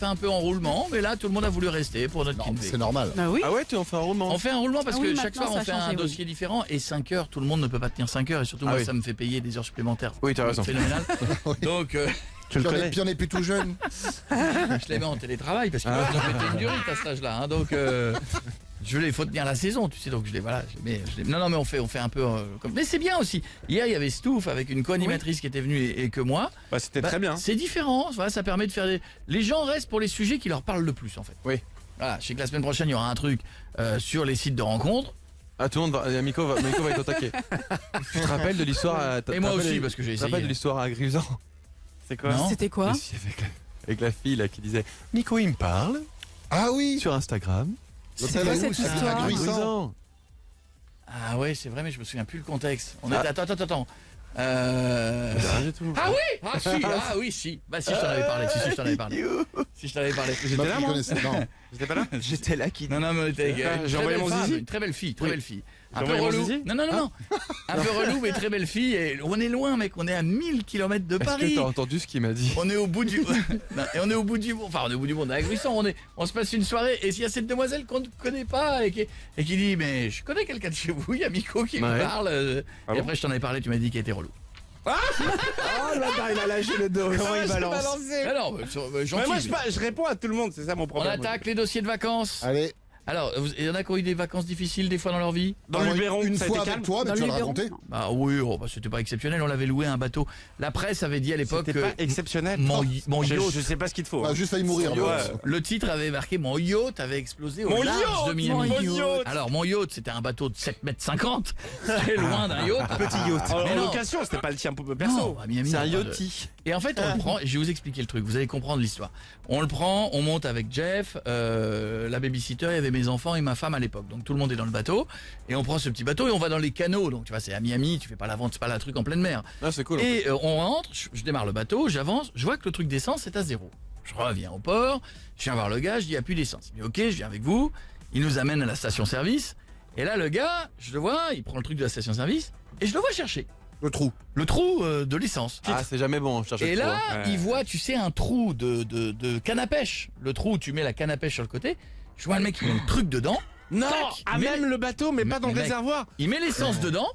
fait un peu en roulement, mais là tout le monde a voulu rester pour notre Non, Kinvé. c'est normal. Ah oui. Ah ouais, tu en fais un roulement. On fait un roulement parce Ah oui, que chaque maintenant, soir on ça a fait un changé, oui. dossier différent et 5 heures, tout le monde ne peut pas tenir 5 heures et surtout moi oui. ça me fait payer des heures supplémentaires. Oui, t'as raison. Phénoménal. Donc Tu le connais. Puis on est plus tout jeune. je les mets en télétravail parce qu'ils peuvent nous péter une durite à cet âge-là. Hein, donc il faut tenir la saison, tu sais. Donc je les mets. Non, mais on fait un peu comme. Mais c'est bien aussi. Hier il y avait Stouff avec une co-animatrice qui était venue et que moi. Bah, c'était très bien. C'est différent. Voilà, ça permet de faire les gens restent pour les sujets qui leur parlent le plus en fait. Oui. Voilà, je sais que la semaine prochaine il y aura un truc sur les sites de rencontres. Ah, tout le monde va. Miko va être au taquet. Tu te rappelles de l'histoire Et moi aussi parce que j'ai Tu te rappelles essayé. de l'histoire à Grisant? C'est quoi? Non. C'était quoi? Si, avec la fille là qui disait Miko il me parle Ah oui. sur Instagram. L'hôtel quoi à cette Grisant. histoire À Grisant. Grisant. Ah ouais, c'est vrai, mais je me souviens plus le contexte. Attends. J'ai tout. Ah oui, si. Bah si, je t'en avais parlé. Si, je t'en avais parlé. Si, je t'en avais parlé. Bah, tu connaissais, non. J'étais pas là. J'étais là qui. Non, mais on était avec J'ai envoyé mon zizi. une très belle fille, très belle fille. Un J'ai peu envoyé mon relou. zizi Non. Un peu relou, mais très belle fille. Et on est loin, mec. On est à 1000 km de Est-ce que Paris. t'as entendu ce qu'il m'a dit? On est au bout du Non, et on est au bout du monde. Enfin, on est au bout du monde. Avec Grisson, on se passe une soirée. Et s'il y a cette demoiselle qu'on ne connaît pas et qui dit, mais je connais quelqu'un de chez vous. Il y a Miko qui me Ouais. parle. Ah et bon après, je t'en avais parlé. Tu m'as dit qu'il était relou. Oh là là, il a lâché le dos. Comment il balance? Ah non, gentil. Mais moi, je réponds à tout le monde, c'est ça mon On problème. attaque les dossiers de vacances. Allez, Alors, il y en a qui ont eu des vacances difficiles des fois dans leur vie? Dans le Luberon, une ça a fois été avec calme. toi, mais Dans tu vas le le Luberon, raconter. non. Bah oui, c'était pas exceptionnel, on l'avait loué un bateau. La presse avait dit à l'époque C'était que pas exceptionnel. mon yacht, Je sais pas ce qu'il te faut. On a juste failli mourir. Ouais. là. le titre avait marqué mon yacht avait explosé au Mon large yacht, de Miami. mon yacht. Alors mon yacht, c'était un bateau de 7,50 m, très loin d'un yacht. Petit yacht. En Mais non. location, c'était pas le tien Non, perso. à Miami. C'est un on parle de- yachty. Et en fait, on le prend, je vais vous expliquer le truc, vous allez comprendre l'histoire. On le prend, on monte avec Jeff, la babysitter, il y avait mes enfants et ma femme à l'époque. Donc tout le monde est dans le bateau, et on prend ce petit bateau et on va dans les canaux. Donc tu vois, c'est à Miami, tu fais pas la vente, c'est pas la truc en pleine mer. Ah, c'est cool. Et on rentre, je démarre le bateau, j'avance, je vois que le truc d'essence c'est à 0. Je reviens au port, je viens voir le gars, je dis il n'y a plus d'essence. Il me dit ok, je viens avec vous, il nous amène à la station-service, et là le gars, je le vois, il prend le truc de la station-service, et je le vois chercher Le trou. le trou de l'essence. Ah, c'est jamais bon, chercher Et le trou, là, hein. il voit, tu sais, un trou de canne à pêche. Le trou où tu mets la canne à pêche sur le côté. Je vois le mec qui met le truc dedans. Non, Tac, à il met même le bateau, mais pas dans le mec, réservoir. Il met l'essence dedans.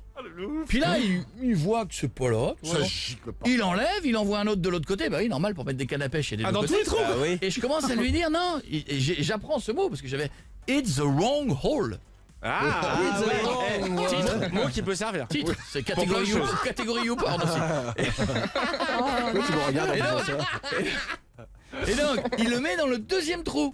Puis là, il voit que c'est pas là. tu vois. Ça gicle pas. Il enlève, il envoie un autre de l'autre côté. Bah oui, normal pour mettre des cannes à pêche. Il y a des Ah, deux dans tous côtés. les trous. oui. Et je commence à lui dire non. Et j'apprends ce mot parce que j'avais It's the wrong hole. Ah, It's the ouais. wrong hole. Titre, mot qui peut servir. Titre, c'est plein catégorie de you, choses. catégorie YouPorn aussi. Tu me regardes Et en donc, disant ça. et donc, il le met dans le deuxième trou.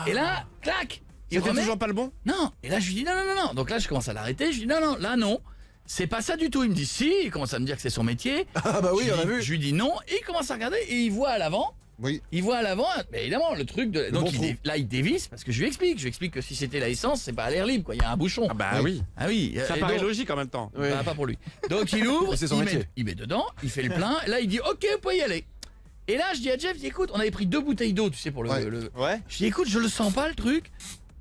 Et là, clac. Il C'était remet. toujours pas le bon? Non. Et là, je lui dis non. Donc là, je commence à l'arrêter. Je lui dis non, là non. C'est pas ça du tout. Il me dit si. Il commence à me dire que c'est son métier. Ah bah oui, Je on a lui dis- vu. Je lui dis non. Et il commence à regarder et il voit à l'avant. Oui. Il voit à l'avant, mais évidemment, le truc de. Donc bon trou. là, il dévisse parce que je lui explique. Je lui explique que si c'était la essence, c'est pas à l'air libre, quoi. Il y a un bouchon. Ah bah Oui. oui. Ah oui. Ça et paraît donc- logique en même temps. Oui. Bah, pas pour lui. Donc il ouvre, Mais c'est son métier. il met dedans, il fait le plein. Là, il dit ok, vous pouvez y aller. Et là, je dis à Jeff, je dis, écoute, on avait pris 2 bouteilles d'eau, tu sais, pour le. Ouais. Ouais. Je dis écoute, je le sens pas le truc.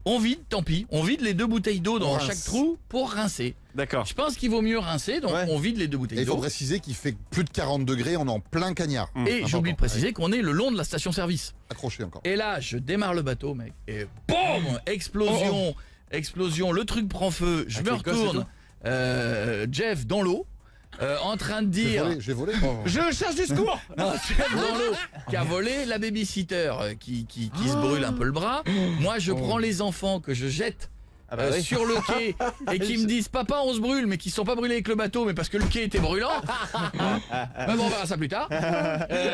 On vide, tant pis. On vide les 2 bouteilles d'eau dans On chaque rince. trou pour rincer. D'accord. Je pense qu'il vaut mieux rincer, donc Ouais. on vide les 2 Et bouteilles il faut d'eau. préciser qu'il fait plus de 40 degrés, on est en plein cagnard. Et Important. j'oublie de préciser qu'on est le long de la station-service. Accroché encore. Et là, je démarre le bateau, mec. Et boum, explosion, explosion. Le truc prend feu. Je Avec me les gosses et retourne. Jeff dans l'eau, en train de dire. J'ai volé. Je cherche du secours. Non, Jeff dans l'eau, qui a volé la babysitter, qui se brûle un peu le bras. Moi, je prends les enfants que je jette. oui. Sur le quai et qui me disent papa on se brûle mais qui sont pas brûlés avec le bateau mais parce que le quai était brûlant. Mais bon on verra ça plus tard.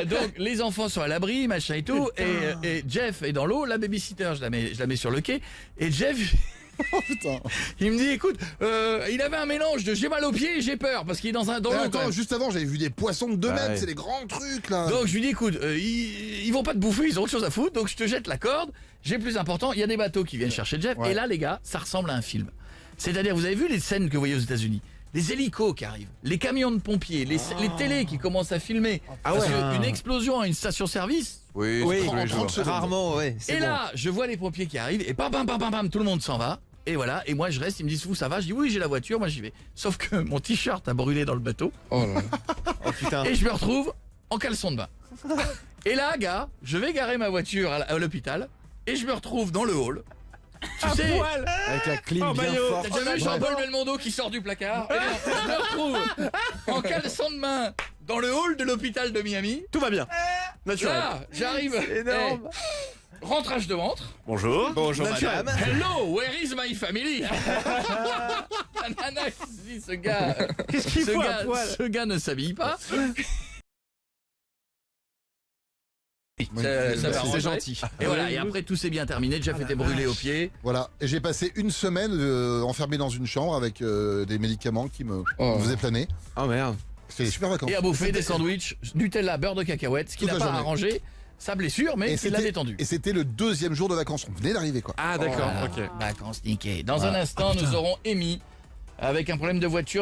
Donc les enfants sont à l'abri machin et tout et Jeff est dans l'eau, la babysitter je la mets sur le quai et Jeff Oh putain. il me dit écoute il avait un mélange de j'ai mal aux pieds et j'ai peur parce qu'il est dans Mais l'eau quand attends, même. juste avant, j'avais vu des poissons de 2 Ah mètres, ouais. c'est des grands trucs là. Donc je lui dis écoute ils vont pas te bouffer, ils ont autre chose à foutre donc je te jette la corde, j'ai plus important, il y a des bateaux qui viennent chercher Jeff Ouais. et là les gars ça ressemble à un film. C'est-à-dire vous avez vu les scènes que vous voyez aux États-Unis, les hélicos qui arrivent, les camions de pompiers, les télés qui commencent à filmer parce qu'une explosion à une station-service. Oui, Oui, c'est tous les 30 jours. secondes. Rarement, ouais. Et là je vois les pompiers qui arrivent et bam bam bam bam bam tout le monde s'en va. Et voilà, et moi je reste, ils me disent vous ça va, je dis oui j'ai la voiture, moi j'y vais. Sauf que mon t-shirt a brûlé dans le bateau Oh là là. Oh putain. et je me retrouve en caleçon de bain. Et là, gars, je vais garer ma voiture à l'hôpital et je me retrouve dans le hall. Tu sais, Poil. Avec la clim bien forte. t'as déjà vu Jean-Paul Belmondo qui sort du placard? Eh bien, je me retrouve en caleçon de main dans le hall de l'hôpital de Miami. Tout va bien. Naturel. Là, j'arrive. énorme. Rentrage de ventre. Bonjour. Bonjour Naturel. madame. Hello, where is my family? La nana qui se dit, ce gars, Qu'est-ce qu'il faut à poil? ce gars ne s'habille pas. Oui, Ça va c'est arranger. gentil. Et voilà, et après tout s'est bien terminé, Jeff était brûlé aux pieds. Voilà. Et j'ai passé une semaine enfermé dans une chambre avec des médicaments qui me faisaient planer. Oh merde. C'était des super vacances. Et à bouffer des sandwichs, Nutella, beurre de cacahuètes, ce qui Toute n'a la pas journée. arrangé sa blessure, mais qui l'a détendu. Et c'était le 2e jour de vacances. On venait d'arriver, quoi. Ah d'accord, Voilà, ok. vacances niquées. Dans un instant, nous aurons Amy avec un problème de voiture.